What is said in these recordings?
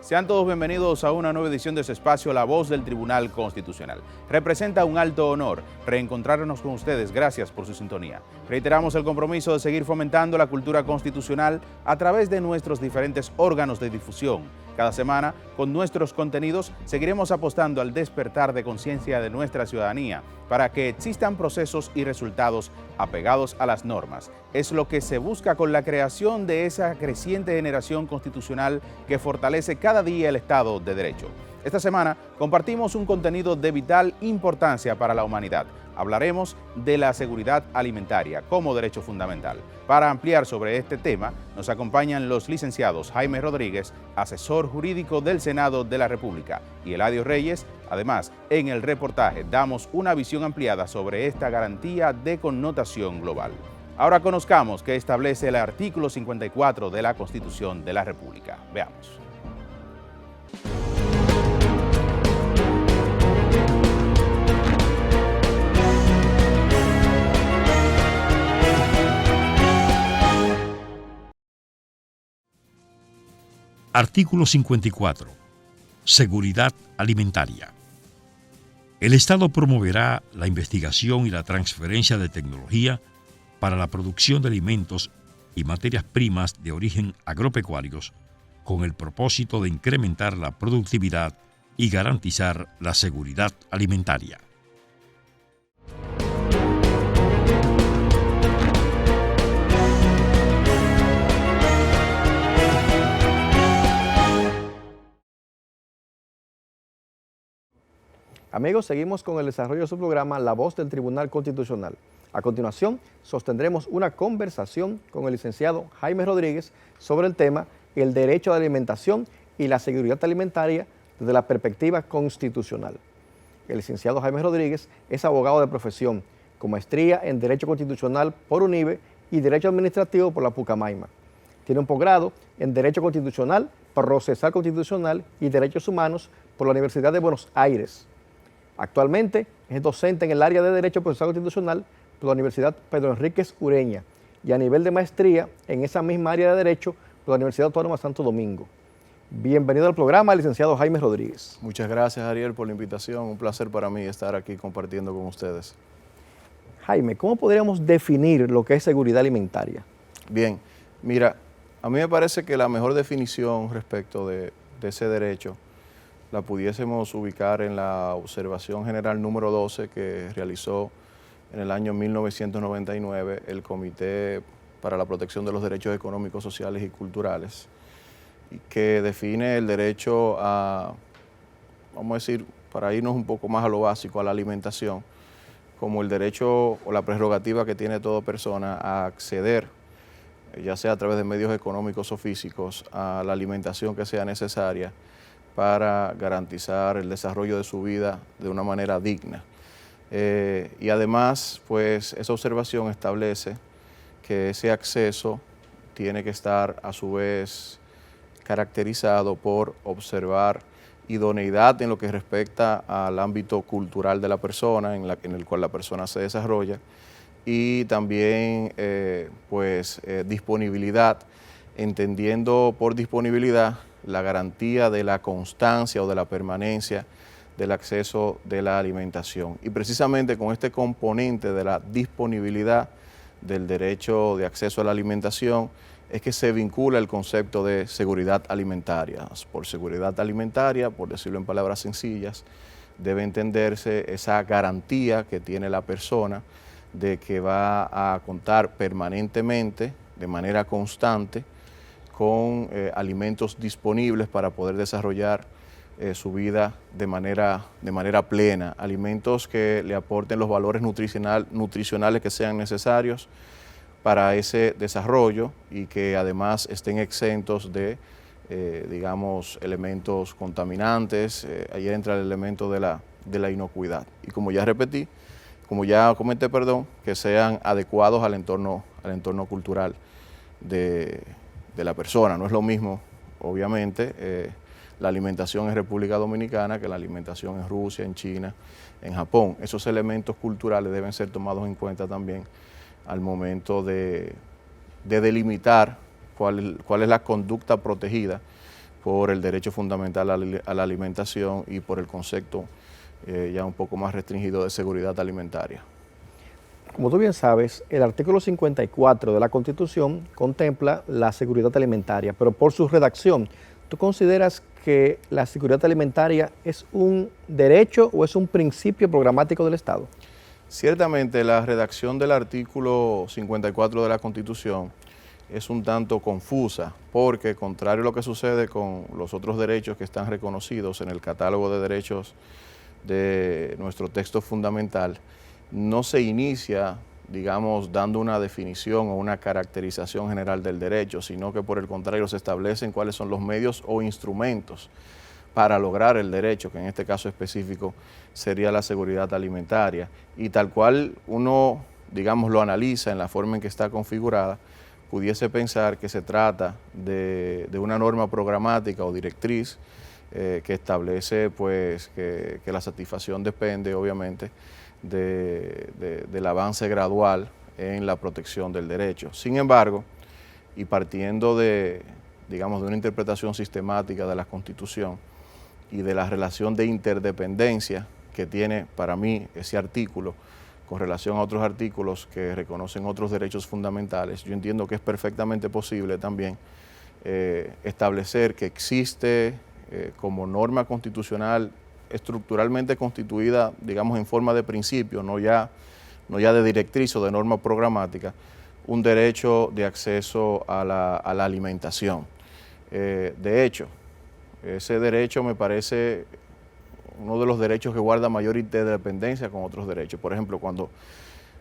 Sean todos bienvenidos a una nueva edición de su espacio La Voz del Tribunal Constitucional. Representa un alto honor reencontrarnos con ustedes. Gracias por su sintonía. Reiteramos el compromiso de seguir fomentando la cultura constitucional a través de nuestros diferentes órganos de difusión. Cada semana, con nuestros contenidos, seguiremos apostando al despertar de conciencia de nuestra ciudadanía para que existan procesos y resultados apegados a las normas. Es lo que se busca con la creación de esa creciente generación constitucional que fortalece cada día el Estado de Derecho. Esta semana compartimos un contenido de vital importancia para la humanidad. Hablaremos de la seguridad alimentaria como derecho fundamental. Para ampliar sobre este tema, nos acompañan los licenciados Jaime Rodríguez, asesor jurídico del Senado de la República, y Eladio Reyes. Además, en el reportaje damos una visión ampliada sobre esta garantía de connotación global. Ahora conozcamos qué establece el artículo 54 de la Constitución de la República. Veamos. Artículo 54. Seguridad alimentaria. El Estado promoverá la investigación y la transferencia de tecnología para la producción de alimentos y materias primas de origen agropecuarios con el propósito de incrementar la productividad y garantizar la seguridad alimentaria. Amigos, seguimos con el desarrollo de su programa La Voz del Tribunal Constitucional. A continuación, sostendremos una conversación con el licenciado Jaime Rodríguez sobre el tema el derecho a la alimentación y la seguridad alimentaria desde la perspectiva constitucional. El licenciado Jaime Rodríguez es abogado de profesión, con maestría en Derecho Constitucional por UNIBE y Derecho Administrativo por la Pucamaima. Tiene un posgrado en Derecho Constitucional, Procesal Constitucional y Derechos Humanos por la Universidad de Buenos Aires. Actualmente es docente en el área de Derecho Procesal Constitucional por la Universidad Pedro Enríquez Ureña y a nivel de maestría en esa misma área de Derecho por la Universidad Autónoma de Santo Domingo. Bienvenido al programa, licenciado Jaime Rodríguez. Muchas gracias, Ariel, por la invitación. Un placer para mí estar aquí compartiendo con ustedes. Jaime, ¿cómo podríamos definir lo que es seguridad alimentaria? Bien, mira, a mí me parece que la mejor definición respecto de ese derecho la pudiésemos ubicar en la observación general número 12 que realizó en el año 1999 el Comité para la Protección de los Derechos Económicos, Sociales y Culturales, y que define el derecho a, vamos a decir, para irnos un poco más a lo básico, a la alimentación, como el derecho o la prerrogativa que tiene toda persona a acceder, ya sea a través de medios económicos o físicos, a la alimentación que sea necesaria para garantizar el desarrollo de su vida de una manera digna. Y además, pues esa observación establece que ese acceso tiene que estar a su vez caracterizado por observar idoneidad en lo que respecta al ámbito cultural de la persona, en el cual la persona se desarrolla, y también disponibilidad, entendiendo por disponibilidad la garantía de la constancia o de la permanencia del acceso de la alimentación. Y precisamente con este componente de la disponibilidad del derecho de acceso a la alimentación es que se vincula el concepto de seguridad alimentaria. Por seguridad alimentaria, por decirlo en palabras sencillas, debe entenderse esa garantía que tiene la persona de que va a contar permanentemente, de manera constante, con alimentos disponibles para poder desarrollar su vida de manera plena, alimentos que le aporten los valores nutricionales que sean necesarios para ese desarrollo y que además estén exentos de, elementos contaminantes. Ahí entra el elemento de la inocuidad. Y como ya comenté, que sean adecuados al entorno cultural de la persona. No es lo mismo, obviamente, la alimentación en República Dominicana que la alimentación en Rusia, en China, en Japón. Esos elementos culturales deben ser tomados en cuenta también al momento de delimitar cuál es la conducta protegida por el derecho fundamental a la alimentación y por el concepto ya un poco más restringido de seguridad alimentaria. Como tú bien sabes, el artículo 54 de la Constitución contempla la seguridad alimentaria, pero por su redacción, ¿tú consideras que la seguridad alimentaria es un derecho o es un principio programático del Estado? Ciertamente, la redacción del artículo 54 de la Constitución es un tanto confusa, porque contrario a lo que sucede con los otros derechos que están reconocidos en el catálogo de derechos de nuestro texto fundamental, no se inicia, digamos, dando una definición o una caracterización general del derecho, sino que por el contrario se establecen cuáles son los medios o instrumentos para lograr el derecho, que en este caso específico sería la seguridad alimentaria. Y tal cual uno, digamos, lo analiza en la forma en que está configurada, pudiese pensar que se trata de una norma programática o directriz que establece pues, que la satisfacción depende, obviamente, del avance gradual en la protección del derecho. Sin embargo, y partiendo digamos, de una interpretación sistemática de la Constitución y de la relación de interdependencia que tiene para mí ese artículo con relación a otros artículos que reconocen otros derechos fundamentales, yo entiendo que es perfectamente posible también establecer que existe como norma constitucional estructuralmente constituida, digamos, en forma de principio, no ya de directriz o de norma programática, un derecho de acceso a la alimentación. De hecho, ese derecho me parece uno de los derechos que guarda mayor interdependencia con otros derechos. Por ejemplo, cuando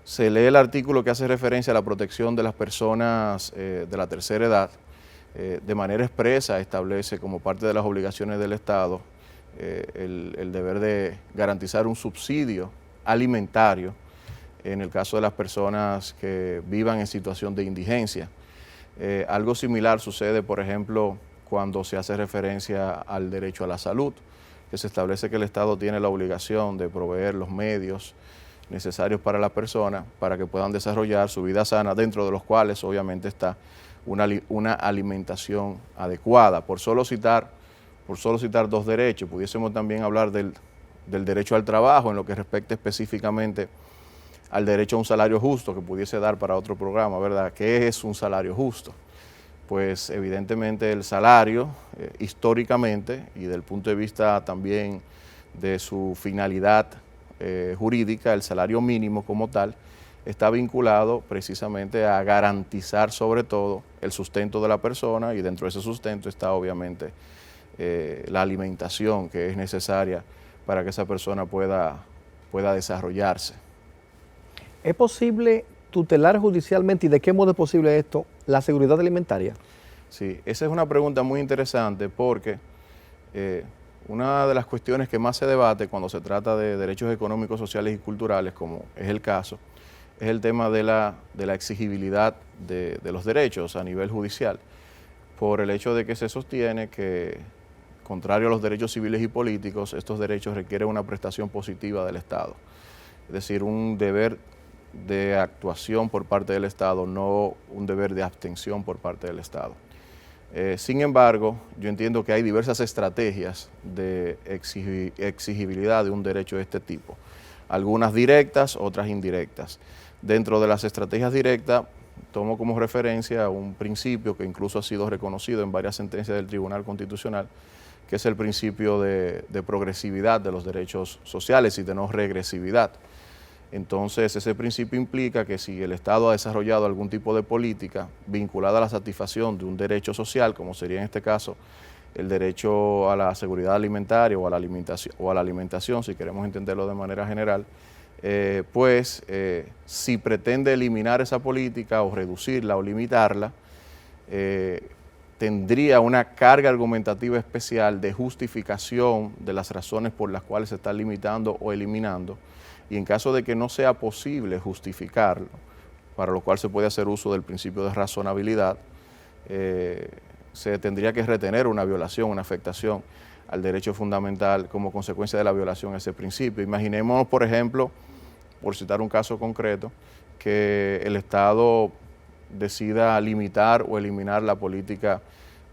se lee el artículo que hace referencia a la protección de las personas de la tercera edad, de manera expresa establece como parte de las obligaciones del Estado el deber de garantizar un subsidio alimentario en el caso de las personas que vivan en situación de indigencia. Algo similar sucede, por ejemplo, cuando se hace referencia al derecho a la salud, que se establece que el Estado tiene la obligación de proveer los medios necesarios para las personas para que puedan desarrollar su vida sana, dentro de los cuales obviamente está una alimentación adecuada. Por solo citar dos derechos, pudiésemos también hablar del derecho al trabajo en lo que respecta específicamente al derecho a un salario justo, que pudiese dar para otro programa, ¿verdad? ¿Qué es un salario justo? Pues evidentemente el salario, históricamente, y del punto de vista también de su finalidad jurídica, el salario mínimo como tal, está vinculado precisamente a garantizar sobre todo el sustento de la persona, y dentro de ese sustento está obviamente la alimentación que es necesaria para que esa persona pueda desarrollarse. ¿Es posible tutelar judicialmente, y de qué modo es posible esto, la seguridad alimentaria? Sí, esa es una pregunta muy interesante porque una de las cuestiones que más se debate cuando se trata de derechos económicos, sociales y culturales, como es el caso, es el tema de la exigibilidad de los derechos a nivel judicial, por el hecho de que se sostiene que, contrario a los derechos civiles y políticos, estos derechos requieren una prestación positiva del Estado, es decir, un deber de actuación por parte del Estado, no un deber de abstención por parte del Estado. Sin embargo, yo entiendo que hay diversas estrategias de exigibilidad de un derecho de este tipo, algunas directas, otras indirectas. Dentro de las estrategias directas, tomo como referencia un principio que incluso ha sido reconocido en varias sentencias del Tribunal Constitucional, que es el principio de progresividad de los derechos sociales y de no regresividad. Entonces, ese principio implica que si el Estado ha desarrollado algún tipo de política vinculada a la satisfacción de un derecho social, como sería en este caso el derecho a la seguridad alimentaria o a la alimentación, si queremos entenderlo de manera general, si pretende eliminar esa política o reducirla o limitarla, tendría una carga argumentativa especial de justificación de las razones por las cuales se está limitando o eliminando, y en caso de que no sea posible justificarlo, para lo cual se puede hacer uso del principio de razonabilidad, se tendría que retener una violación, una afectación al derecho fundamental como consecuencia de la violación a ese principio. Imaginemos, por ejemplo, por citar un caso concreto, que el Estado decida limitar o eliminar la política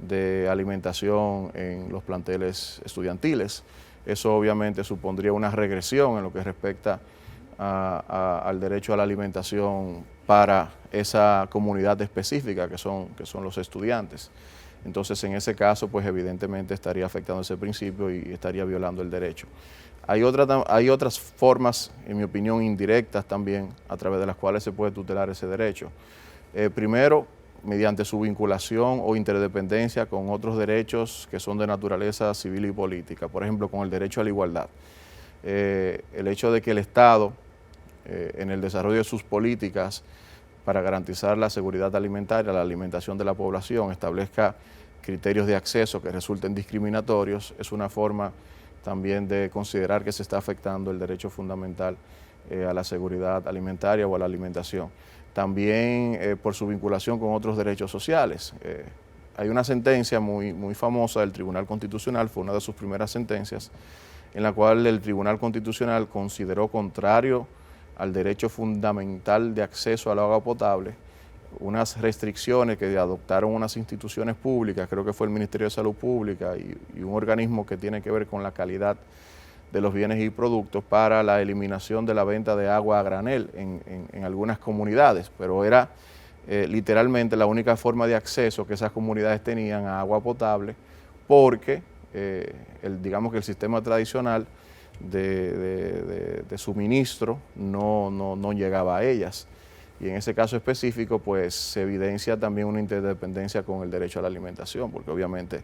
de alimentación en los planteles estudiantiles. Eso obviamente supondría una regresión en lo que respecta al derecho a la alimentación para esa comunidad específica que son los estudiantes. Entonces, en ese caso, pues evidentemente estaría afectando ese principio y estaría violando el derecho. Hay otras formas, en mi opinión, indirectas también, a través de las cuales se puede tutelar ese derecho. Primero, mediante su vinculación o interdependencia con otros derechos que son de naturaleza civil y política, por ejemplo, con el derecho a la igualdad. El hecho de que el Estado, en el desarrollo de sus políticas para garantizar la seguridad alimentaria, la alimentación de la población, establezca criterios de acceso que resulten discriminatorios, es una forma también de considerar que se está afectando el derecho fundamental a la seguridad alimentaria o a la alimentación. También por su vinculación con otros derechos sociales. Hay una sentencia muy famosa del Tribunal Constitucional, fue una de sus primeras sentencias, en la cual el Tribunal Constitucional consideró contrario al derecho fundamental de acceso al agua potable unas restricciones que adoptaron unas instituciones públicas, creo que fue el Ministerio de Salud Pública y un organismo que tiene que ver con la calidad de los bienes y productos para la eliminación de la venta de agua a granel en algunas comunidades, pero era literalmente la única forma de acceso que esas comunidades tenían a agua potable porque digamos que el sistema tradicional de suministro no llegaba a ellas. Y en ese caso específico, pues se evidencia también una interdependencia con el derecho a la alimentación, porque obviamente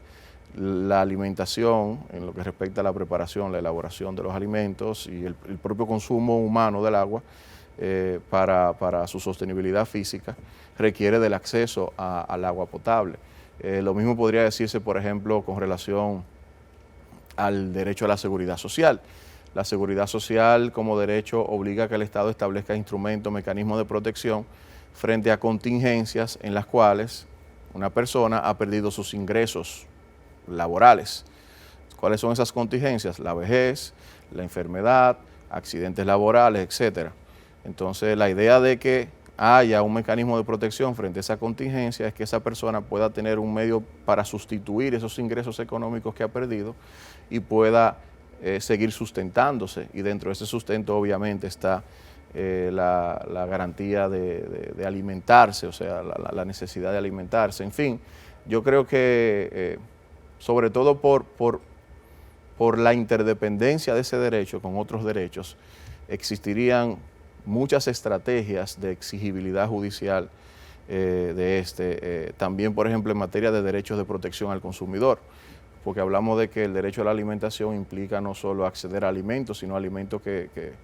la alimentación, en lo que respecta a la preparación, la elaboración de los alimentos y el propio consumo humano del agua, para su sostenibilidad física, requiere del acceso al agua potable. Lo mismo podría decirse, por ejemplo, con relación al derecho a la seguridad social. La seguridad social como derecho obliga a que el Estado establezca instrumentos, mecanismos de protección frente a contingencias en las cuales una persona ha perdido sus ingresos laborales. ¿Cuáles son esas contingencias? La vejez, la enfermedad, accidentes laborales, etc. Entonces, la idea de que haya un mecanismo de protección frente a esa contingencia es que esa persona pueda tener un medio para sustituir esos ingresos económicos que ha perdido y pueda seguir sustentándose, y dentro de ese sustento obviamente está la garantía de alimentarse, o sea, la necesidad de alimentarse. En fin, yo creo que sobre todo por la interdependencia de ese derecho con otros derechos, existirían muchas estrategias de exigibilidad judicial también, por ejemplo, en materia de derechos de protección al consumidor, porque hablamos de que el derecho a la alimentación implica no solo acceder a alimentos, sino alimentos que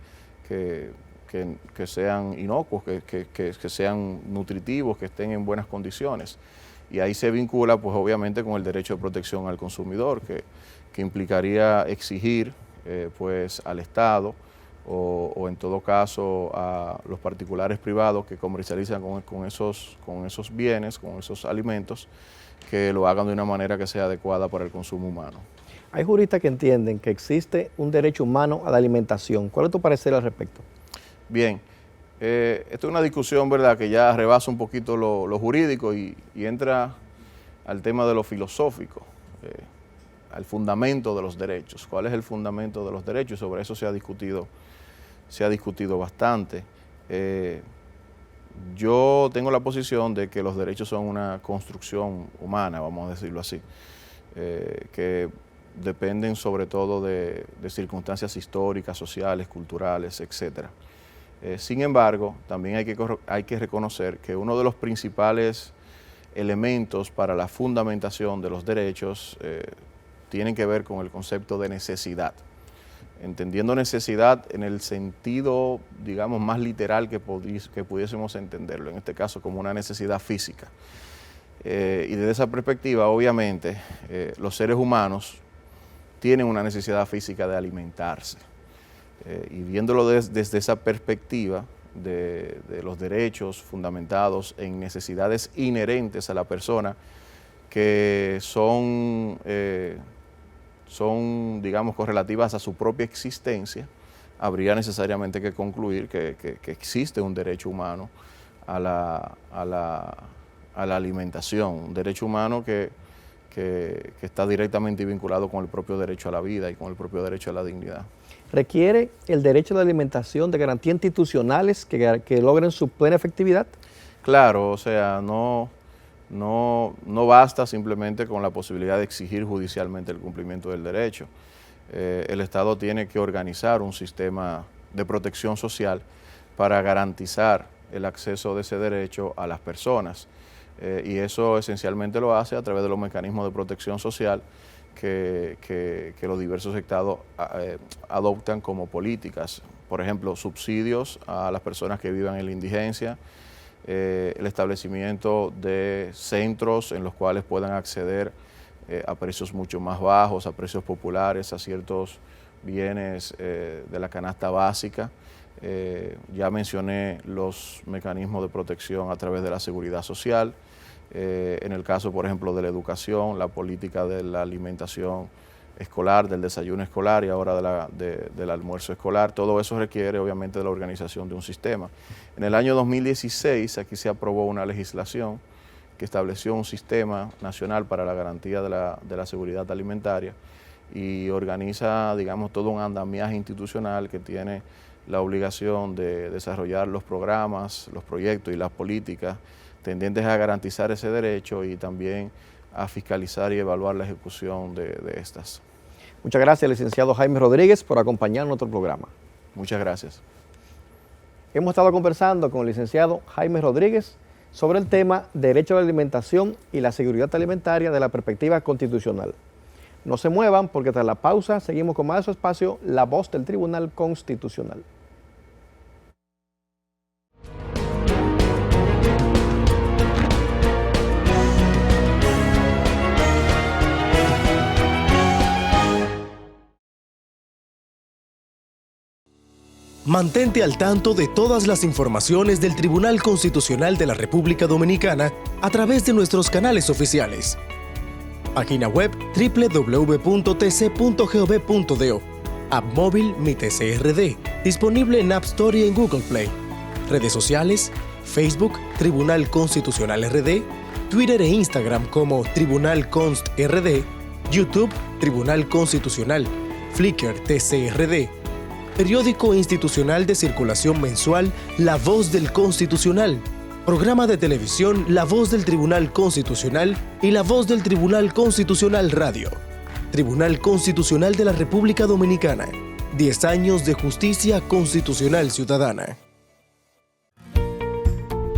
sean inocuos, que sean nutritivos, que estén en buenas condiciones. Y ahí se vincula, pues obviamente, con el derecho de protección al consumidor, que implicaría exigir pues, al Estado o en todo caso a los particulares privados que comercializan con esos bienes, con esos alimentos, que lo hagan de una manera que sea adecuada para el consumo humano. Hay juristas que entienden que existe un derecho humano a la alimentación. ¿Cuál es tu parecer al respecto? Bien, esto es una discusión, ¿verdad?, que ya rebasa un poquito lo jurídico y entra al tema de lo filosófico, al fundamento de los derechos. ¿Cuál es el fundamento de los derechos? Sobre eso se ha discutido bastante. Yo tengo la posición de que los derechos son una construcción humana, vamos a decirlo así, que dependen sobre todo de circunstancias históricas, sociales, culturales, etc. Sin embargo, también hay que reconocer que uno de los principales elementos para la fundamentación de los derechos tienen que ver con el concepto de necesidad. Entendiendo necesidad en el sentido, digamos, más literal que pudiésemos entenderlo, en este caso como una necesidad física. Y desde esa perspectiva, obviamente, los seres humanos tienen una necesidad física de alimentarse. Y viéndolo desde esa perspectiva de los derechos fundamentados en necesidades inherentes a la persona, que son digamos, correlativas a su propia existencia, habría necesariamente que concluir que existe un derecho humano a la alimentación, un derecho humano que que está directamente vinculado con el propio derecho a la vida y con el propio derecho a la dignidad. ¿Requiere el derecho a la alimentación de garantías institucionales que logren su plena efectividad? Claro, o sea, no basta simplemente con la posibilidad de exigir judicialmente el cumplimiento del derecho. El Estado tiene que organizar un sistema de protección social para garantizar el acceso de ese derecho a las personas. Y eso esencialmente lo hace a través de los mecanismos de protección social que los diversos estados adoptan como políticas. Por ejemplo, subsidios a las personas que vivan en la indigencia, el establecimiento de centros en los cuales puedan acceder a precios mucho más bajos, a precios populares, a ciertos bienes de la canasta básica. Ya mencioné los mecanismos de protección a través de la seguridad social. En el caso, por ejemplo, de la educación, la política de la alimentación escolar, del desayuno escolar y ahora del almuerzo escolar, todo eso requiere obviamente de la organización de un sistema. En el año 2016 aquí se aprobó una legislación que estableció un sistema nacional para la garantía de la seguridad alimentaria y organiza, digamos, todo un andamiaje institucional que tiene la obligación de desarrollar los programas, los proyectos y las políticas tendentes a garantizar ese derecho y también a fiscalizar y evaluar la ejecución de estas. Muchas gracias, licenciado Jaime Rodríguez, por acompañarnos en nuestro programa. Muchas gracias. Hemos estado conversando con el licenciado Jaime Rodríguez sobre el tema derecho a la alimentación y la seguridad alimentaria de la perspectiva constitucional. No se muevan porque tras la pausa seguimos con más de su espacio, La Voz del Tribunal Constitucional. Mantente al tanto de todas las informaciones del Tribunal Constitucional de la República Dominicana a través de nuestros canales oficiales. Página web www.tc.gov.do. App móvil Mi TCRD, disponible en App Store y en Google Play. Redes sociales, Facebook Tribunal Constitucional RD, Twitter e Instagram como Tribunal Const RD, YouTube Tribunal Constitucional, Flickr TCRD, periódico institucional de circulación mensual La Voz del Constitucional, programa de televisión La Voz del Tribunal Constitucional y La Voz del Tribunal Constitucional Radio. Tribunal Constitucional de la República Dominicana. 10 años de justicia constitucional ciudadana.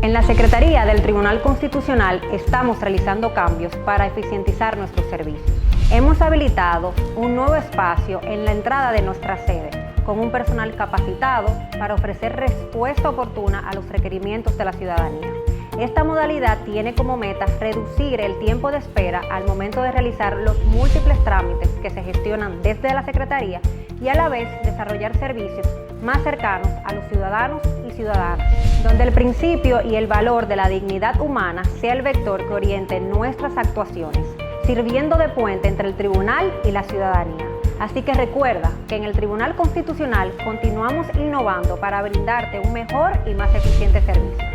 En la Secretaría del Tribunal Constitucional estamos realizando cambios para eficientizar nuestros servicios. Hemos habilitado un nuevo espacio en la entrada de nuestra sede, con un personal capacitado para ofrecer respuesta oportuna a los requerimientos de la ciudadanía. Esta modalidad tiene como meta reducir el tiempo de espera al momento de realizar los múltiples trámites que se gestionan desde la Secretaría y a la vez desarrollar servicios más cercanos a los ciudadanos y ciudadanas, donde el principio y el valor de la dignidad humana sea el vector que oriente nuestras actuaciones, sirviendo de puente entre el tribunal y la ciudadanía. Así que recuerda que en el Tribunal Constitucional continuamos innovando para brindarte un mejor y más eficiente servicio.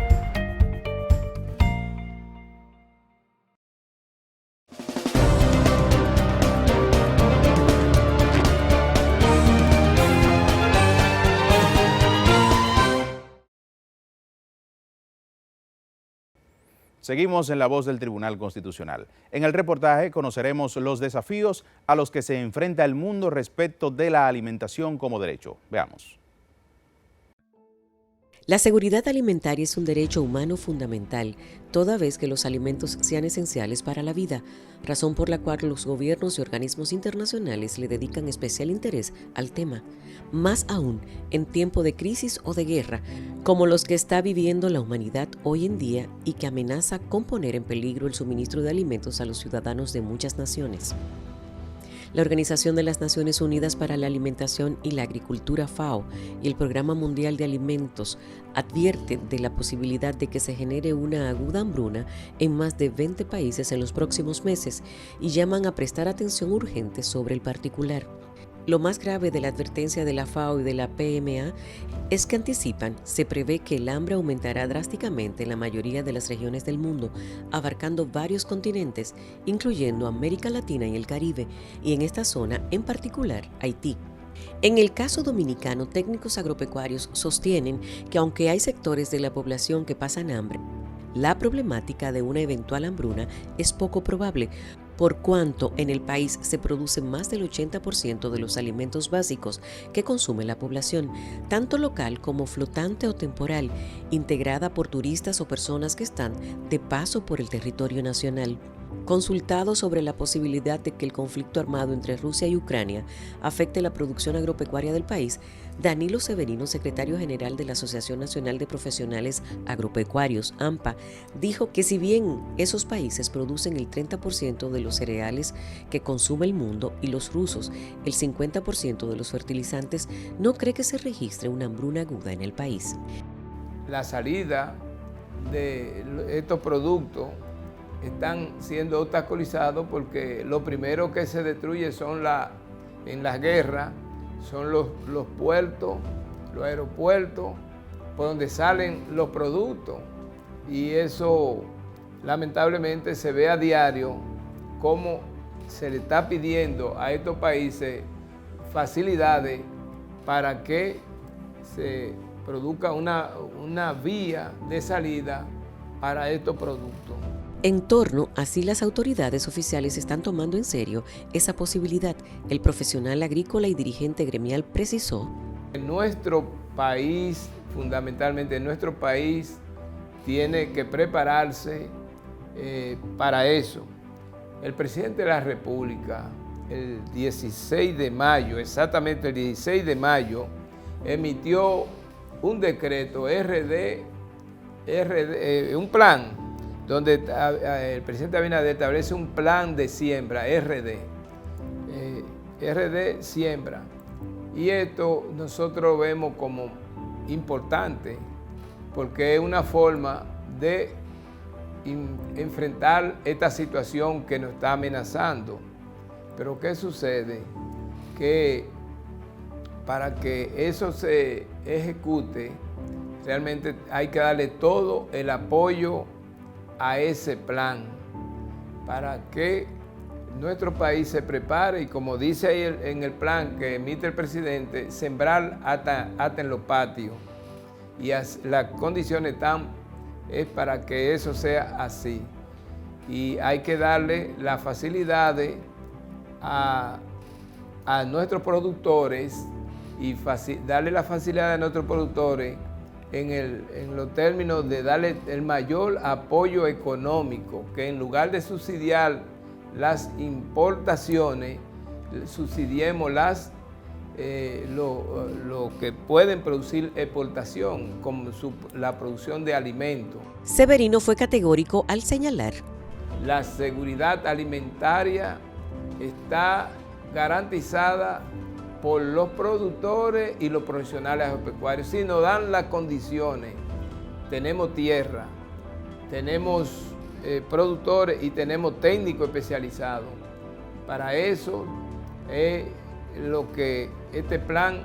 Seguimos en La Voz del Tribunal Constitucional. En el reportaje conoceremos los desafíos a los que se enfrenta el mundo respecto de la alimentación como derecho. Veamos. La seguridad alimentaria es un derecho humano fundamental, toda vez que los alimentos sean esenciales para la vida, razón por la cual los gobiernos y organismos internacionales le dedican especial interés al tema, más aún en tiempo de crisis o de guerra, como los que está viviendo la humanidad hoy en día y que amenaza con poner en peligro el suministro de alimentos a los ciudadanos de muchas naciones. La Organización de las Naciones Unidas para la Alimentación y la Agricultura, FAO, y el Programa Mundial de Alimentos advierten de la posibilidad de que se genere una aguda hambruna en más de 20 países en los próximos meses y llaman a prestar atención urgente sobre el particular. Lo más grave de la advertencia de la FAO y de la PMA es que anticipan, se prevé que el hambre aumentará drásticamente en la mayoría de las regiones del mundo, abarcando varios continentes, incluyendo América Latina y el Caribe, y en esta zona, en particular, Haití. En el caso dominicano, técnicos agropecuarios sostienen que aunque hay sectores de la población que pasan hambre, la problemática de una eventual hambruna es poco probable, por cuanto en el país se produce más del 80% de los alimentos básicos que consume la población, tanto local como flotante o temporal, integrada por turistas o personas que están de paso por el territorio nacional. Consultado sobre la posibilidad de que el conflicto armado entre Rusia y Ucrania afecte la producción agropecuaria del país, Danilo Severino, secretario general de la Asociación Nacional de Profesionales Agropecuarios, ANPA, dijo que si bien esos países producen el 30% de los cereales que consume el mundo y los rusos el 50% de los fertilizantes, no cree que se registre una hambruna aguda en el país. La salida de estos productos están siendo obstaculizados porque lo primero que se destruye son en las guerras, son los puertos, los aeropuertos, por donde salen los productos. Y eso lamentablemente se ve a diario cómo se le está pidiendo a estos países facilidades para que se produzca una vía de salida para estos productos. En torno, así las autoridades oficiales están tomando en serio esa posibilidad. El profesional agrícola y dirigente gremial precisó: en nuestro país, fundamentalmente en nuestro país, tiene que prepararse para eso. El presidente de la República, el 16 de mayo, exactamente el 16 de mayo, emitió un decreto un plan, donde el presidente Abinader establece un plan de siembra, RD siembra. Y esto nosotros lo vemos como importante, porque es una forma de enfrentar esta situación que nos está amenazando. Pero ¿qué sucede? Que para que eso se ejecute, realmente hay que darle todo el apoyo a ese plan para que nuestro país se prepare y, como dice ahí en el plan que emite el presidente, sembrar hasta en los patios. Y las condiciones están para que eso sea así. Y hay que darle las facilidades a nuestros productores y darle la facilidad a nuestros productores en los términos de darle el mayor apoyo económico, que en lugar de subsidiar las importaciones, subsidiemos lo que pueden producir exportación, como la producción de alimentos. Severino fue categórico al señalar: la seguridad alimentaria está garantizada por los productores y los profesionales agropecuarios. Si nos dan las condiciones, tenemos tierra, tenemos productores y tenemos técnicos especializados. Para eso es lo que este plan,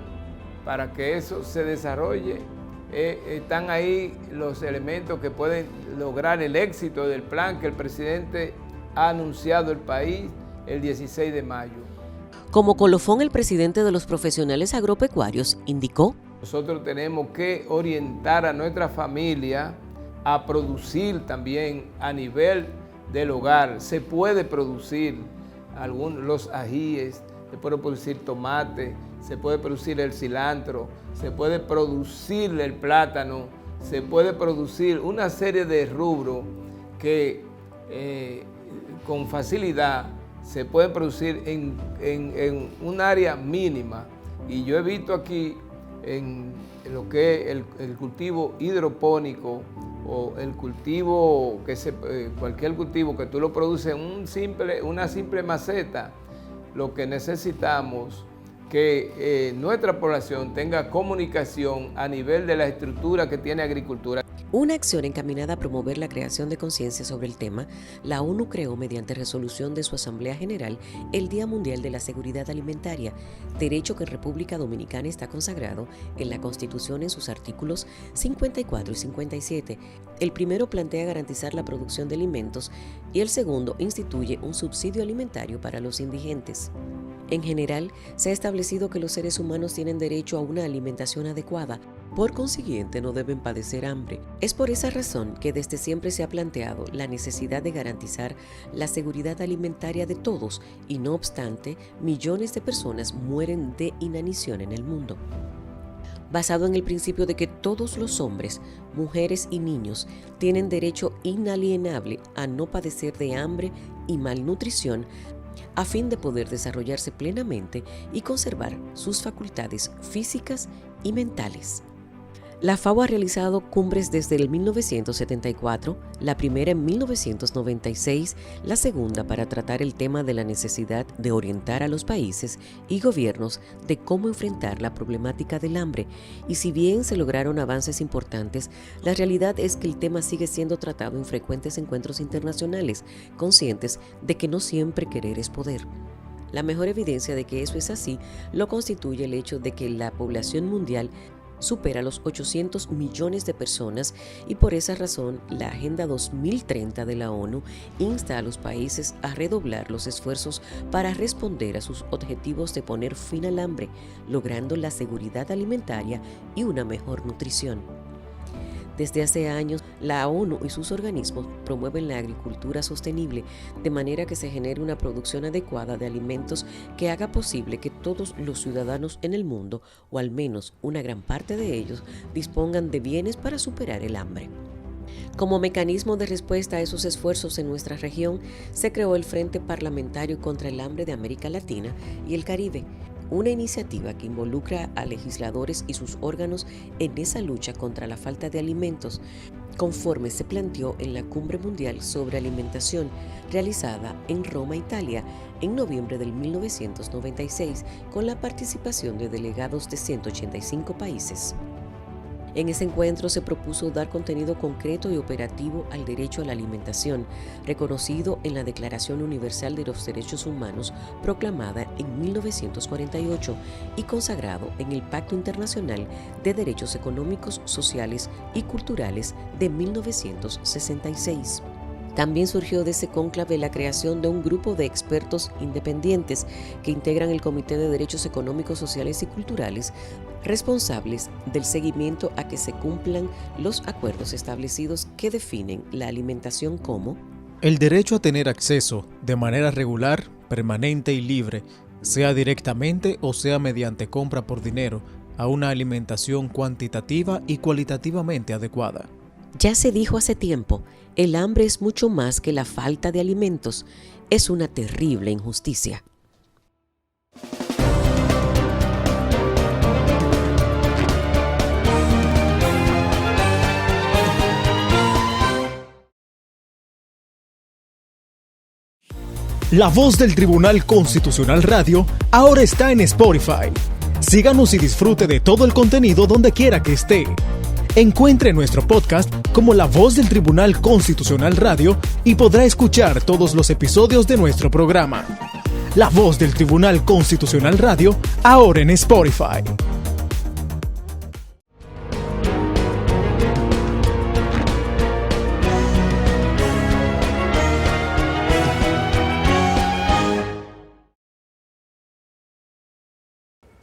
para que eso se desarrolle, están ahí los elementos que pueden lograr el éxito del plan que el presidente ha anunciado al país el 16 de mayo. Como colofón, el presidente de los profesionales agropecuarios indicó: nosotros tenemos que orientar a nuestra familia a producir también a nivel del hogar. Se puede producir los ajíes, se puede producir tomate, se puede producir el cilantro, se puede producir el plátano, se puede producir una serie de rubros que con facilidad se pueden producir en un área mínima. Y yo he visto aquí en lo que es el cultivo hidropónico o el cultivo cualquier cultivo que tú lo produces en una simple maceta. Lo que necesitamos que nuestra población tenga comunicación a nivel de la estructura que tiene agricultura. Una acción encaminada a promover la creación de conciencia sobre el tema, la ONU creó mediante resolución de su Asamblea General el Día Mundial de la Seguridad Alimentaria, derecho que en República Dominicana está consagrado en la Constitución en sus artículos 54 y 57. El primero plantea garantizar la producción de alimentos y el segundo instituye un subsidio alimentario para los indigentes. En general, se ha establecido que los seres humanos tienen derecho a una alimentación adecuada, por consiguiente no deben padecer hambre. Es por esa razón que desde siempre se ha planteado la necesidad de garantizar la seguridad alimentaria de todos y no obstante, millones de personas mueren de inanición en el mundo. Basado en el principio de que todos los hombres, mujeres y niños tienen derecho inalienable a no padecer de hambre y malnutrición, a fin de poder desarrollarse plenamente y conservar sus facultades físicas y mentales. La FAO ha realizado cumbres desde el 1974, la primera en 1996, la segunda para tratar el tema de la necesidad de orientar a los países y gobiernos de cómo enfrentar la problemática del hambre. Y si bien se lograron avances importantes, la realidad es que el tema sigue siendo tratado en frecuentes encuentros internacionales, conscientes de que no siempre querer es poder. La mejor evidencia de que eso es así lo constituye el hecho de que la población mundial supera los 800 millones de personas y por esa razón la Agenda 2030 de la ONU insta a los países a redoblar los esfuerzos para responder a sus objetivos de poner fin al hambre, logrando la seguridad alimentaria y una mejor nutrición. Desde hace años, la ONU y sus organismos promueven la agricultura sostenible, de manera que se genere una producción adecuada de alimentos que haga posible que todos los ciudadanos en el mundo, o al menos una gran parte de ellos, dispongan de bienes para superar el hambre. Como mecanismo de respuesta a esos esfuerzos en nuestra región, se creó el Frente Parlamentario contra el Hambre de América Latina y el Caribe, una iniciativa que involucra a legisladores y sus órganos en esa lucha contra la falta de alimentos, conforme se planteó en la Cumbre Mundial sobre Alimentación realizada en Roma, Italia, en noviembre del 1996, con la participación de delegados de 185 países. En ese encuentro se propuso dar contenido concreto y operativo al derecho a la alimentación, reconocido en la Declaración Universal de los Derechos Humanos, proclamada en 1948 y consagrado en el Pacto Internacional de Derechos Económicos, Sociales y Culturales de 1966. También surgió de ese cónclave la creación de un grupo de expertos independientes que integran el Comité de Derechos Económicos, Sociales y Culturales, responsables del seguimiento a que se cumplan los acuerdos establecidos que definen la alimentación como el derecho a tener acceso de manera regular, permanente y libre, sea directamente o sea mediante compra por dinero, a una alimentación cuantitativa y cualitativamente adecuada. Ya se dijo hace tiempo, el hambre es mucho más que la falta de alimentos, es una terrible injusticia. La Voz del Tribunal Constitucional Radio ahora está en Spotify. Síganos y disfrute de todo el contenido donde quiera que esté. Encuentre nuestro podcast como La Voz del Tribunal Constitucional Radio y podrá escuchar todos los episodios de nuestro programa. La Voz del Tribunal Constitucional Radio, ahora en Spotify.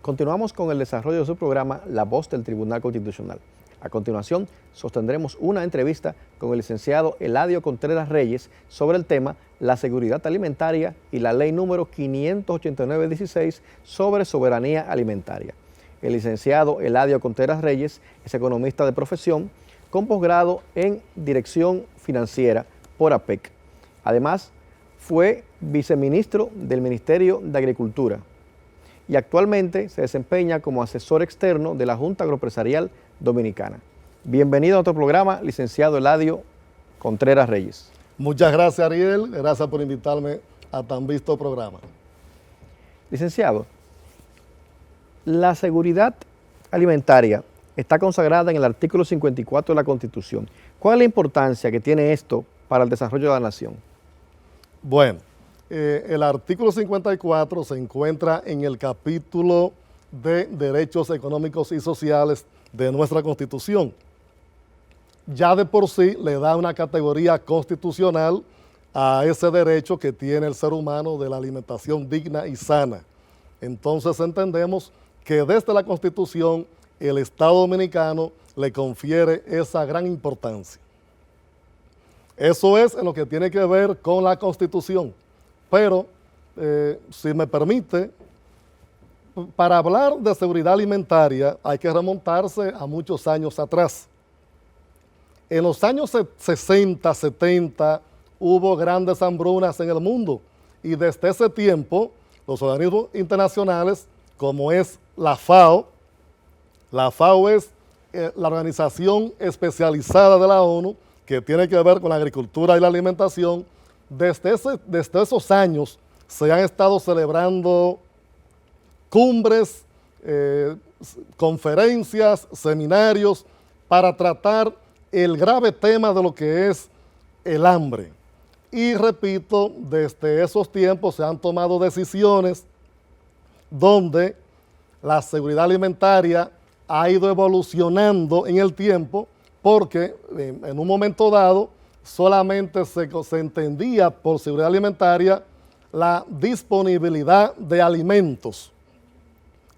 Continuamos con el desarrollo de su programa La Voz del Tribunal Constitucional. A continuación, sostendremos una entrevista con el licenciado Eladio Contreras Reyes sobre el tema la seguridad alimentaria y la ley número 589/16 sobre soberanía alimentaria. El licenciado Eladio Contreras Reyes es economista de profesión con posgrado en Dirección Financiera por APEC. Además, fue viceministro del Ministerio de Agricultura y actualmente se desempeña como asesor externo de la Junta Agroempresarial Dominicana. Bienvenido a nuestro programa, licenciado Eladio Contreras Reyes. Muchas gracias, Ariel. Gracias por invitarme a tan visto programa. Licenciado, la seguridad alimentaria está consagrada en el artículo 54 de la Constitución. ¿Cuál es la importancia que tiene esto para el desarrollo de la nación? Bueno, el artículo 54 se encuentra en el capítulo de derechos económicos y sociales de nuestra Constitución. Ya de por sí le da una categoría constitucional a ese derecho que tiene el ser humano de la alimentación digna y sana. Entonces entendemos que desde la Constitución el Estado Dominicano le confiere esa gran importancia. Eso es en lo que tiene que ver con la Constitución. Pero, si me permite, para hablar de seguridad alimentaria hay que remontarse a muchos años atrás. En los años 60, 70, hubo grandes hambrunas en el mundo y desde ese tiempo los organismos internacionales, como es la FAO es la organización especializada de la ONU que tiene que ver con la agricultura y la alimentación. Desde esos años se han estado celebrando cumbres, conferencias, seminarios para tratar el grave tema de lo que es el hambre. Y repito, desde esos tiempos se han tomado decisiones donde la seguridad alimentaria ha ido evolucionando en el tiempo porque en un momento dado solamente se entendía por seguridad alimentaria la disponibilidad de alimentos,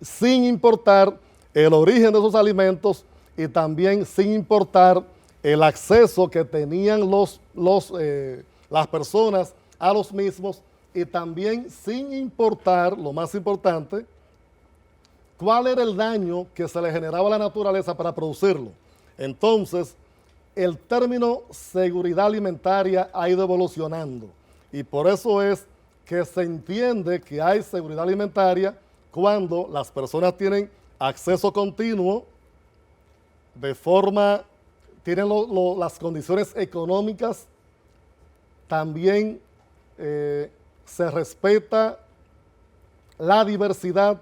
sin importar el origen de esos alimentos y también sin importar el acceso que tenían las personas a los mismos y también sin importar, lo más importante, cuál era el daño que se le generaba a la naturaleza para producirlo. Entonces, el término seguridad alimentaria ha ido evolucionando y por eso es que se entiende que hay seguridad alimentaria cuando las personas tienen acceso continuo tienen las condiciones económicas, también se respeta la diversidad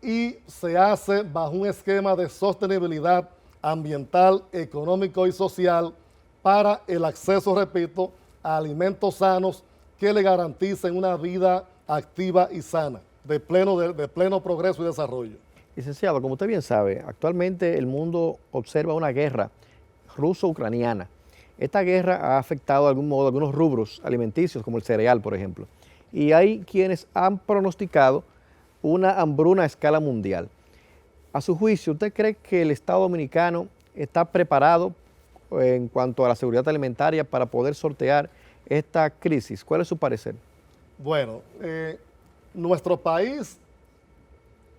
y se hace bajo un esquema de sostenibilidad ambiental, económico y social para el acceso, repito, a alimentos sanos que le garanticen una vida activa y sana, de pleno progreso y desarrollo. Licenciado, como usted bien sabe, actualmente el mundo observa una guerra ruso-ucraniana. Esta guerra ha afectado de algún modo algunos rubros alimenticios, como el cereal, por ejemplo. Y hay quienes han pronosticado una hambruna a escala mundial. A su juicio, ¿usted cree que el Estado Dominicano está preparado en cuanto a la seguridad alimentaria para poder sortear esta crisis? ¿Cuál es su parecer? Bueno, nuestro país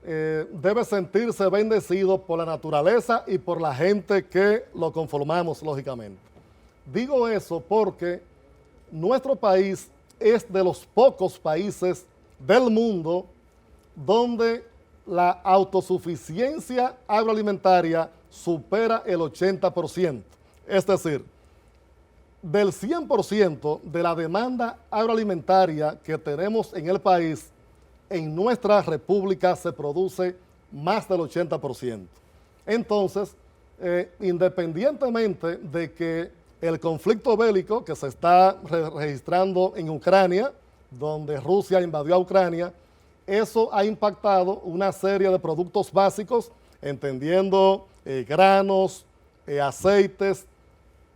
debe sentirse bendecido por la naturaleza y por la gente que lo conformamos, lógicamente. Digo eso porque nuestro país es de los pocos países del mundo donde la autosuficiencia agroalimentaria supera el 80%. Es decir, del 100% de la demanda agroalimentaria que tenemos en el país, en nuestra república se produce más del 80%. Entonces, independientemente de que el conflicto bélico que se está registrando en Ucrania, donde Rusia invadió a Ucrania, eso ha impactado una serie de productos básicos, entendiendo granos, aceites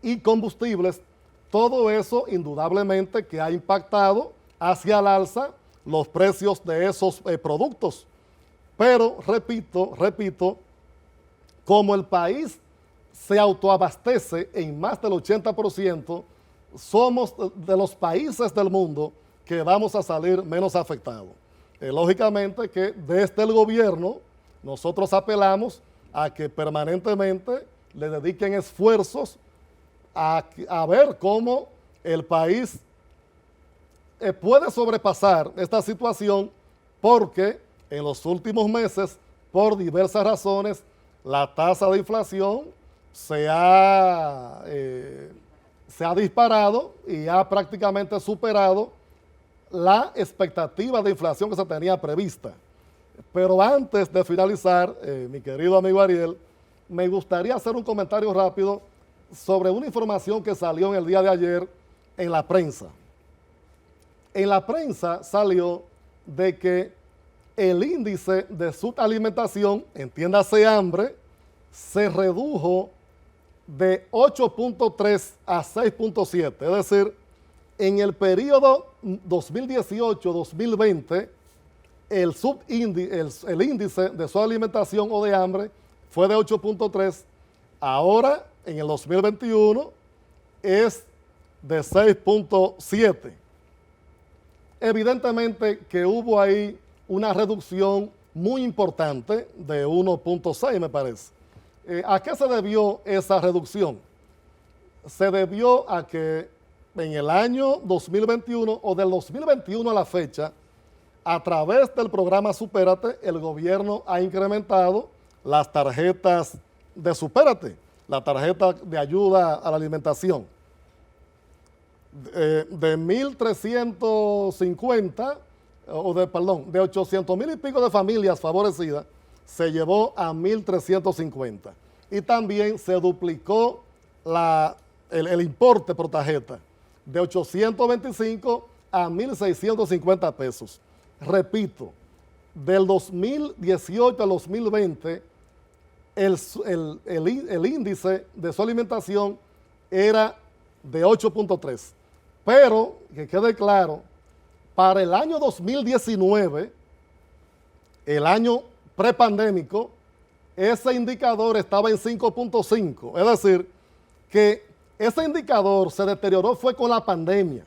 y combustibles. Todo eso indudablemente que ha impactado hacia el alza los precios de esos productos. Pero, repito, como el país se autoabastece en más del 80%, somos de los países del mundo que vamos a salir menos afectados. Lógicamente que desde el gobierno nosotros apelamos a que permanentemente le dediquen esfuerzos a ver cómo el país puede sobrepasar esta situación, porque en los últimos meses, por diversas razones, la tasa de inflación se ha disparado y ha prácticamente superado la expectativa de inflación que se tenía prevista. Pero antes de finalizar, mi querido amigo Ariel, me gustaría hacer un comentario rápido sobre una información que salió en el día de ayer en la prensa. En la prensa salió de que el índice de subalimentación, entiéndase hambre, se redujo de 8.3 a 6.7. Es decir, en el periodo 2018-2020, el índice de subalimentación o de hambre fue de 8.3. Ahora, en el 2021, es de 6.7. Evidentemente que hubo ahí una reducción muy importante de 1.6, me parece. ¿A qué se debió esa reducción? Se debió a que en el año 2021 o del 2021 a la fecha, a través del programa Supérate, el gobierno ha incrementado las tarjetas de Supérate, la tarjeta de ayuda a la alimentación. De 1.350, de 800,000 y pico de familias favorecidas, se llevó a 1.350. Y también se duplicó el importe por tarjeta, de 825 a 1.650 pesos. Repito, del 2018 al 2020, el índice de su alimentación era de 8.3. Pero, que quede claro, para el año 2019, el año prepandémico, ese indicador estaba en 5.5. Es decir, que ese indicador se deterioró fue con la pandemia.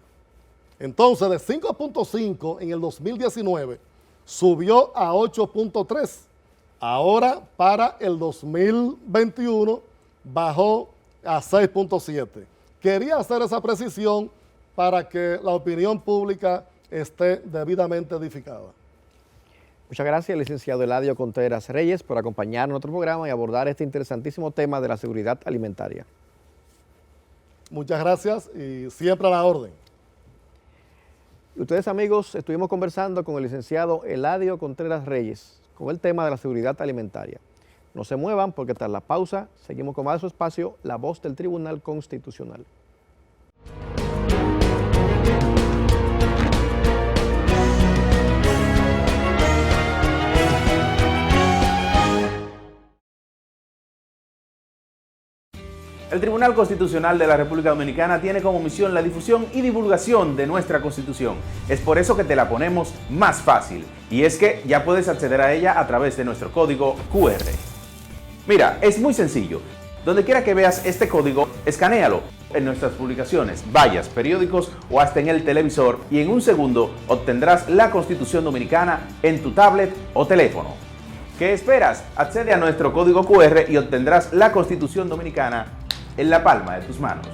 Entonces, de 5.5 en el 2019, subió a 8.3. Ahora, para el 2021, bajó a 6.7. Quería hacer esa precisión para que la opinión pública esté debidamente edificada. Muchas gracias, licenciado Eladio Contreras Reyes, por acompañarnos en nuestro programa y abordar este interesantísimo tema de la seguridad alimentaria. Muchas gracias y siempre a la orden. Y ustedes, amigos, estuvimos conversando con el licenciado Eladio Contreras Reyes con el tema de la seguridad alimentaria. No se muevan porque tras la pausa seguimos con más de su espacio, La Voz del Tribunal Constitucional. El Tribunal Constitucional de la República Dominicana tiene como misión la difusión y divulgación de nuestra Constitución. Es por eso que te la ponemos más fácil. Y es que ya puedes acceder a ella a través de nuestro código QR. Mira, es muy sencillo. Donde quiera que veas este código, escanéalo en nuestras publicaciones, vallas, periódicos o hasta en el televisor y en un segundo obtendrás la Constitución Dominicana en tu tablet o teléfono. ¿Qué esperas? Accede a nuestro código QR y obtendrás la Constitución Dominicana en la palma de tus manos.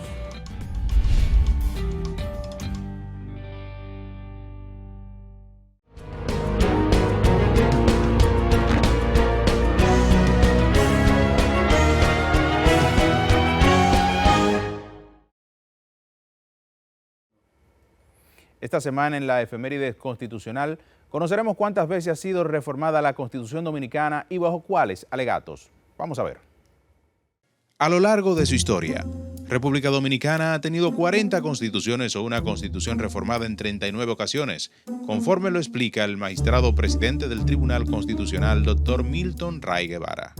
Esta semana en la efeméride constitucional conoceremos cuántas veces ha sido reformada la Constitución Dominicana y bajo cuáles alegatos. Vamos a ver. A lo largo de su historia, República Dominicana ha tenido 40 constituciones o una constitución reformada en 39 ocasiones, conforme lo explica el magistrado presidente del Tribunal Constitucional, Dr. Milton Ray Guevara.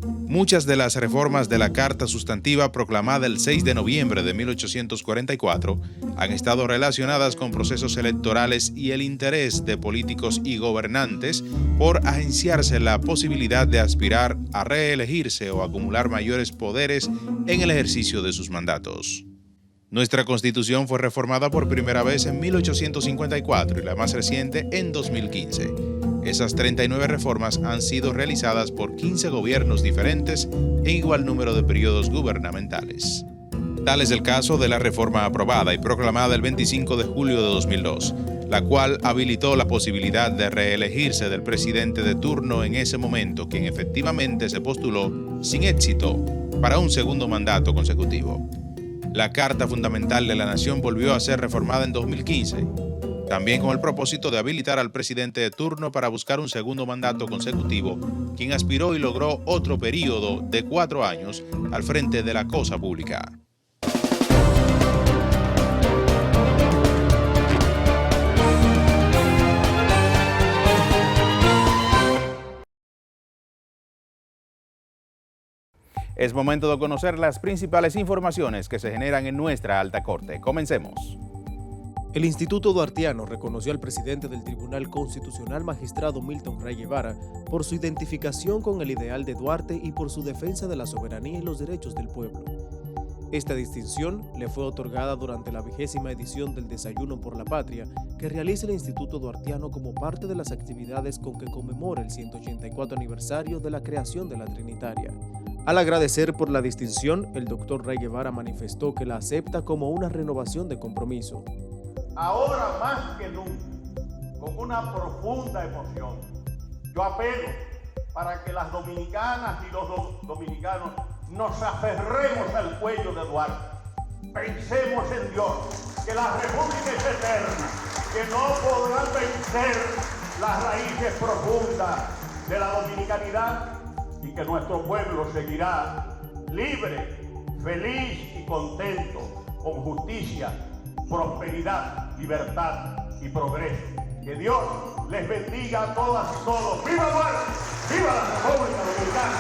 Muchas de las reformas de la Carta Sustantiva proclamada el 6 de noviembre de 1844 han estado relacionadas con procesos electorales y el interés de políticos y gobernantes por agenciarse la posibilidad de aspirar a reelegirse o acumular mayores poderes en el ejercicio de sus mandatos. Nuestra Constitución fue reformada por primera vez en 1854 y la más reciente en 2015. Esas 39 reformas han sido realizadas por 15 gobiernos diferentes en igual número de periodos gubernamentales. Tal es el caso de la reforma aprobada y proclamada el 25 de julio de 2002, la cual habilitó la posibilidad de reelegirse del presidente de turno en ese momento, quien efectivamente se postuló sin éxito para un segundo mandato consecutivo. La Carta Fundamental de la Nación volvió a ser reformada en 2015. también con el propósito de habilitar al presidente de turno para buscar un segundo mandato consecutivo, quien aspiró y logró otro periodo de 4 años al frente de la cosa pública. Es momento de conocer las principales informaciones que se generan en nuestra alta corte. Comencemos. El Instituto Duartiano reconoció al presidente del Tribunal Constitucional, magistrado Milton Ray Guevara, por su identificación con el ideal de Duarte y por su defensa de la soberanía y los derechos del pueblo. Esta distinción le fue otorgada durante la 20ª edición del Desayuno por la Patria, que realiza el Instituto Duartiano como parte de las actividades con que conmemora el 184 aniversario de la creación de la Trinitaria. Al agradecer por la distinción, el doctor Ray Guevara manifestó que la acepta como una renovación de compromiso. Ahora más que nunca, con una profunda emoción, yo apelo para que las dominicanas y los dominicanos nos aferremos al cuello de Duarte. Pensemos en Dios, que la República es eterna, que no podrán vencer las raíces profundas de la dominicanidad y que nuestro pueblo seguirá libre, feliz y contento, con justicia, prosperidad, libertad y progreso. Que Dios les bendiga a todas y todos. ¡Viva Duarte! ¡Viva la República Dominicana!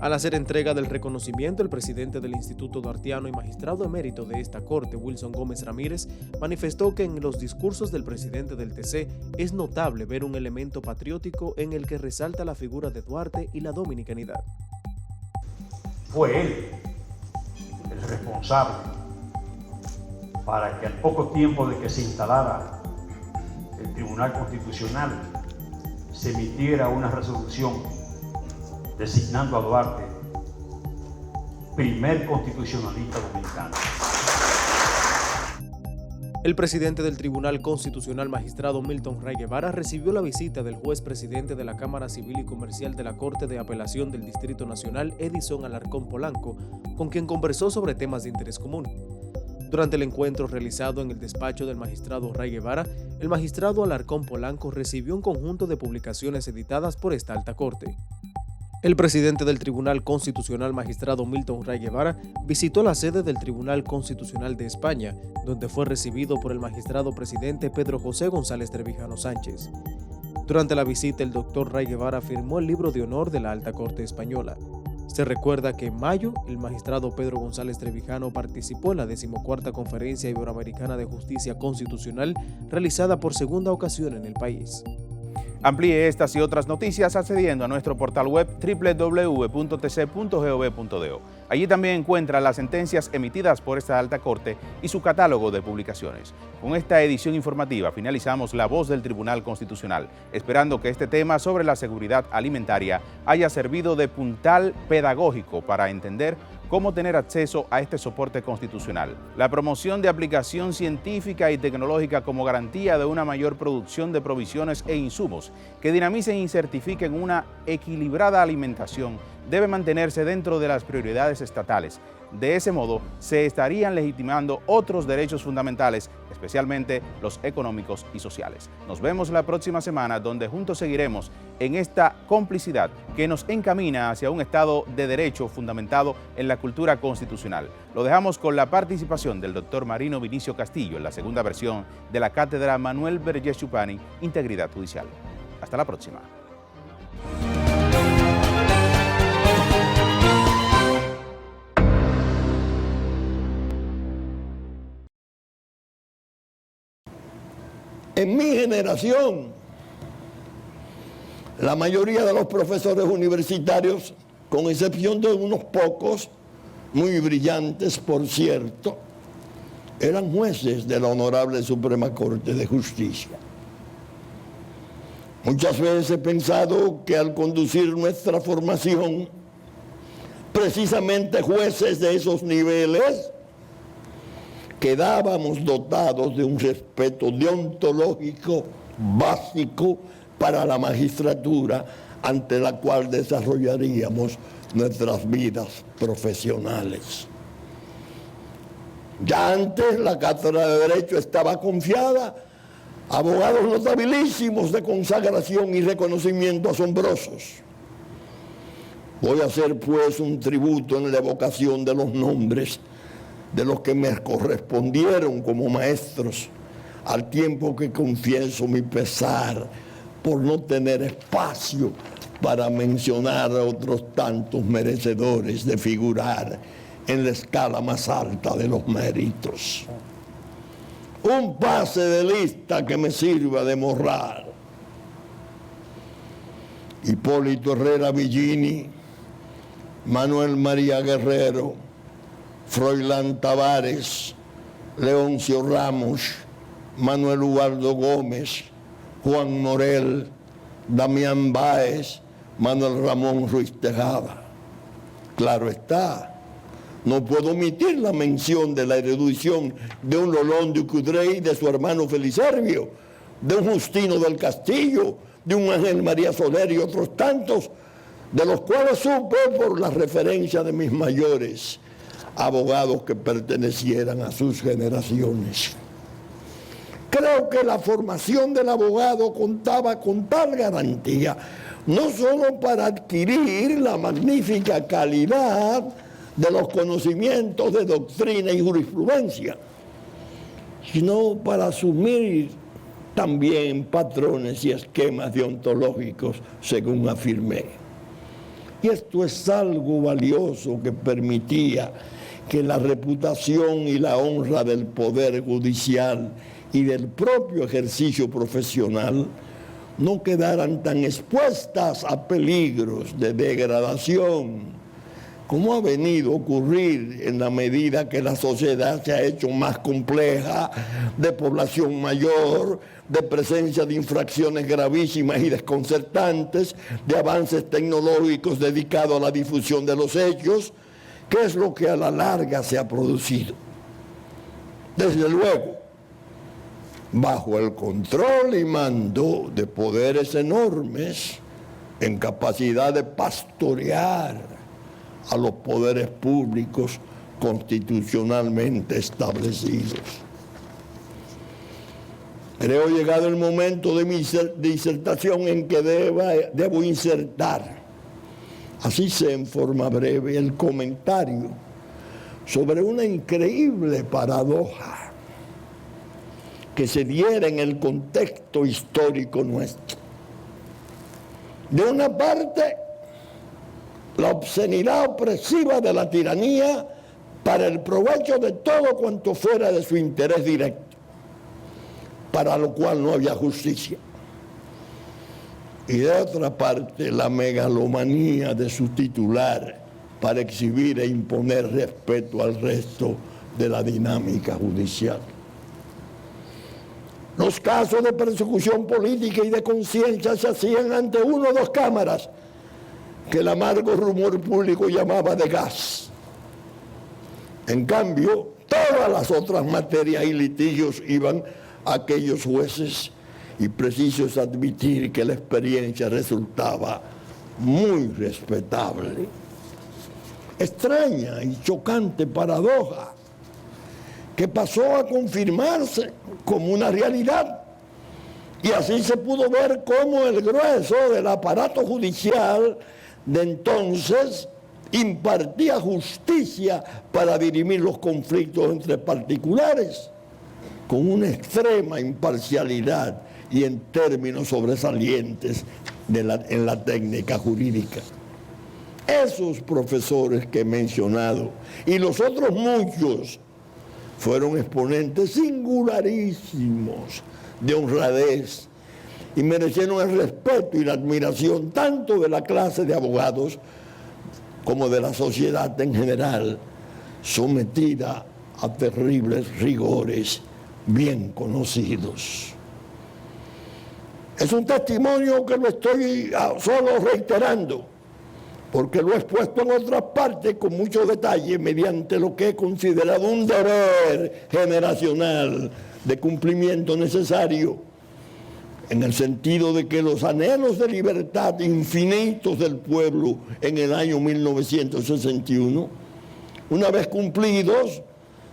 Al hacer entrega del reconocimiento, el presidente del Instituto Duartiano y magistrado emérito de esta corte, Wilson Gómez Ramírez, manifestó que en los discursos del presidente del TC es notable ver un elemento patriótico en el que resalta la figura de Duarte y la dominicanidad. Fue él el responsable para que al poco tiempo de que se instalara el Tribunal Constitucional se emitiera una resolución designando a Duarte primer constitucionalista dominicano. El presidente del Tribunal Constitucional, magistrado Milton Ray Guevara, recibió la visita del juez presidente de la Cámara Civil y Comercial de la Corte de Apelación del Distrito Nacional, Edison Alarcón Polanco, con quien conversó sobre temas de interés común. Durante el encuentro realizado en el despacho del magistrado Ray Guevara, el magistrado Alarcón Polanco recibió un conjunto de publicaciones editadas por esta alta corte. El presidente del Tribunal Constitucional, magistrado Milton Ray Guevara, visitó la sede del Tribunal Constitucional de España, donde fue recibido por el magistrado presidente Pedro José González Trevijano Sánchez. Durante la visita, el doctor Ray Guevara firmó el libro de honor de la Alta Corte Española. Se recuerda que en mayo, el magistrado Pedro González Trevijano participó en la 14ª Conferencia Iberoamericana de Justicia Constitucional, realizada por segunda ocasión en el país. Amplíe estas y otras noticias accediendo a nuestro portal web www.tc.gov.do. Allí también encuentra las sentencias emitidas por esta alta corte y su catálogo de publicaciones. Con esta edición informativa finalizamos La Voz del Tribunal Constitucional, esperando que este tema sobre la seguridad alimentaria haya servido de puntal pedagógico para entender cómo tener acceso a este soporte constitucional. La promoción de aplicación científica y tecnológica como garantía de una mayor producción de provisiones e insumos que dinamicen y certifiquen una equilibrada alimentación debe mantenerse dentro de las prioridades estatales. De ese modo, se estarían legitimando otros derechos fundamentales, especialmente los económicos y sociales. Nos vemos la próxima semana, donde juntos seguiremos en esta complicidad que nos encamina hacia un Estado de Derecho fundamentado en la cultura constitucional. Lo dejamos con la participación del doctor Marino Vinicio Castillo en la segunda versión de la cátedra Manuel Vergés Chupani, Integridad Judicial. Hasta la próxima. En mi generación, la mayoría de los profesores universitarios, con excepción de unos pocos, muy brillantes por cierto, eran jueces de la Honorable Suprema Corte de Justicia. Muchas veces he pensado que al conducir nuestra formación, precisamente jueces de esos niveles, quedábamos dotados de un respeto deontológico básico para la magistratura ante la cual desarrollaríamos nuestras vidas profesionales. Ya antes la cátedra de Derecho estaba confiada abogados notabilísimos de consagración y reconocimiento asombrosos. Voy a hacer pues un tributo en la evocación de los nombres de los que me correspondieron como maestros, al tiempo que confieso mi pesar por no tener espacio para mencionar a otros tantos merecedores de figurar en la escala más alta de los méritos. Un pase de lista que me sirva de morral. Hipólito Herrera Villini, Manuel María Guerrero, Froilán Tavares, Leoncio Ramos, Manuel Ubaldo Gómez, Juan Morel, Damián Báez, Manuel Ramón Ruiz Tejada. Claro está, no puedo omitir la mención de la erudición de un Lolón de Coudray, de su hermano Feliservio, de un Justino del Castillo, de un Ángel María Soler y otros tantos, de los cuales supe por la referencia de mis mayores, abogados que pertenecieran a sus generaciones. Creo que la formación del abogado contaba con tal garantía, no solo para adquirir la magnífica calidad de los conocimientos de doctrina y jurisprudencia, sino para asumir también patrones y esquemas deontológicos, según afirmé. Y esto es algo valioso que permitía que la reputación y la honra del Poder Judicial y del propio ejercicio profesional no quedaran tan expuestas a peligros de degradación como ha venido a ocurrir en la medida que la sociedad se ha hecho más compleja, de población mayor, de presencia de infracciones gravísimas y desconcertantes, de avances tecnológicos dedicados a la difusión de los hechos, que es lo que a la larga se ha producido. Desde luego, bajo el control y mando de poderes enormes, en capacidad de pastorear a los poderes públicos constitucionalmente establecidos. Creo llegado el momento de mi disertación en que debo insertar, así sea en forma breve, el comentario sobre una increíble paradoja que se diera en el contexto histórico nuestro. De una parte, la obscenidad opresiva de la tiranía para el provecho de todo cuanto fuera de su interés directo, para lo cual no había justicia. Y de otra parte, la megalomanía de su titular para exhibir e imponer respeto al resto de la dinámica judicial. Los casos de persecución política y de conciencia se hacían ante una o dos cámaras que el amargo rumor público llamaba de gas. En cambio, todas las otras materias y litigios iban a aquellos jueces, y preciso es admitir que la experiencia resultaba muy respetable. Extraña y chocante paradoja que pasó a confirmarse como una realidad, y así se pudo ver cómo el grueso del aparato judicial de entonces impartía justicia para dirimir los conflictos entre particulares con una extrema imparcialidad y en términos sobresalientes en la técnica jurídica. Esos profesores que he mencionado y los otros muchos fueron exponentes singularísimos de honradez y merecieron el respeto y la admiración tanto de la clase de abogados como de la sociedad en general, sometida a terribles rigores bien conocidos. Es un testimonio que lo estoy solo reiterando, porque lo he expuesto en otras partes con mucho detalle mediante lo que he considerado un deber generacional de cumplimiento necesario, en el sentido de que los anhelos de libertad infinitos del pueblo en el año 1961, una vez cumplidos,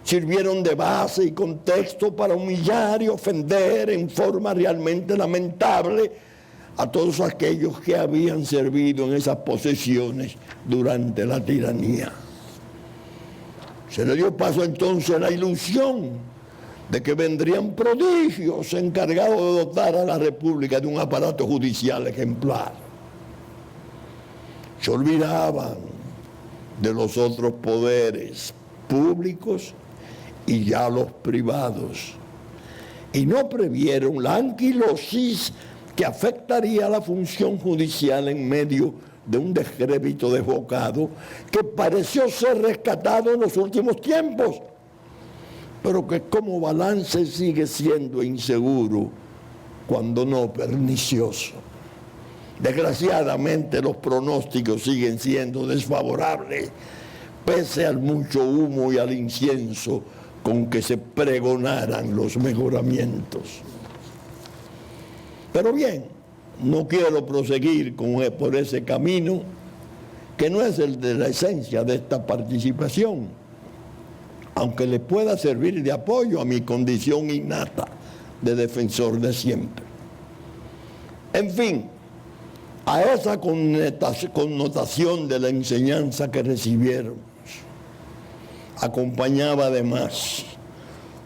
sirvieron de base y contexto para humillar y ofender en forma realmente lamentable a todos aquellos que habían servido en esas posesiones durante la tiranía. Se le dio paso entonces a la ilusión de que vendrían prodigios encargados de dotar a la República de un aparato judicial ejemplar. Se olvidaban de los otros poderes públicos y ya los privados, y no previeron la anquilosis que afectaría a la función judicial en medio de un descrédito desbocado que pareció ser rescatado en los últimos tiempos, pero que como balance sigue siendo inseguro, cuando no pernicioso. Desgraciadamente los pronósticos siguen siendo desfavorables, pese al mucho humo y al incienso con que se pregonaran los mejoramientos. Pero bien, no quiero proseguir por ese camino, que no es el de la esencia de esta participación, aunque le pueda servir de apoyo a mi condición innata de defensor de siempre. En fin, a esa connotación de la enseñanza que recibieron, acompañaba además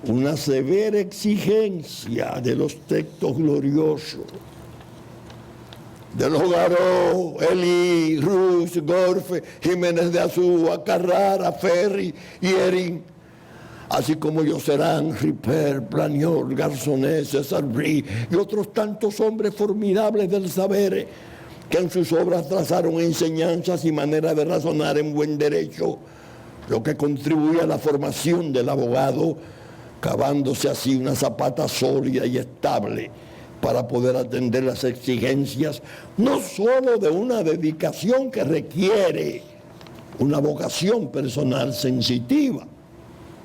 una severa exigencia de los textos gloriosos de los Garó, Elí, Ruz, Gorfe, Jiménez de Azúa, Carrara, Ferri y Erin, así como Yoserán, Ripper, Planiol, Garzonés, César Brí y otros tantos hombres formidables del saber que en sus obras trazaron enseñanzas y maneras de razonar en buen derecho, lo que contribuye a la formación del abogado, cavándose así una zapata sólida y estable para poder atender las exigencias no solo de una dedicación que requiere una vocación personal sensitiva,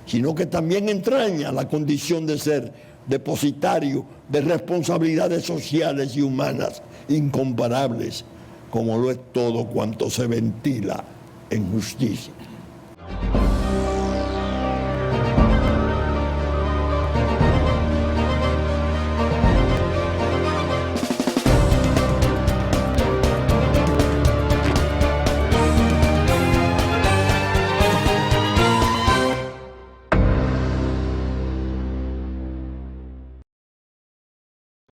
sino que también entraña la condición de ser depositario de responsabilidades sociales y humanas incomparables, como lo es todo cuanto se ventila en justicia.